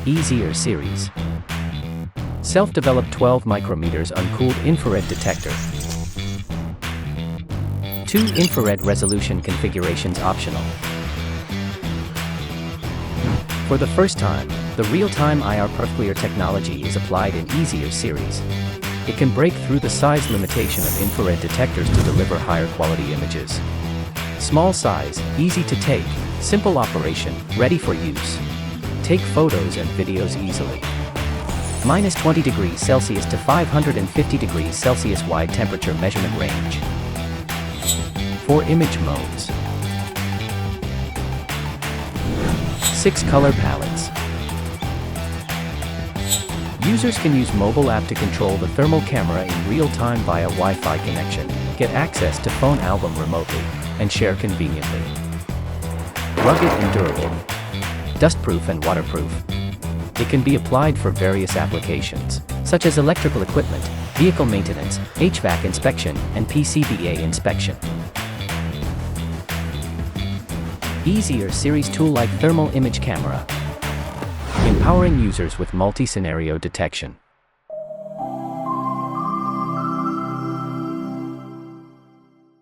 Easier series. Self-developed 12 micrometers uncooled infrared detector. 2 infrared resolution configurations optional. For the first time, the real-time IR PerfClear technology is applied in Easier series. It can break through the size limitation of infrared detectors to deliver higher quality images. Small size, easy to take, simple operation, ready for use. Take photos and videos easily. -20 degrees Celsius to 550 degrees Celsius wide temperature measurement range. 4 image modes. 6 color palettes. Users can use mobile app to control the thermal camera in real time via Wi-Fi connection, get access to phone album remotely, and share conveniently. Rugged and durable. Dustproof and waterproof. It can be applied for various applications, such as electrical equipment, vehicle maintenance, HVAC inspection, and PCBA inspection. Easier series tool like thermal image camera. Empowering users with multi-scenario detection.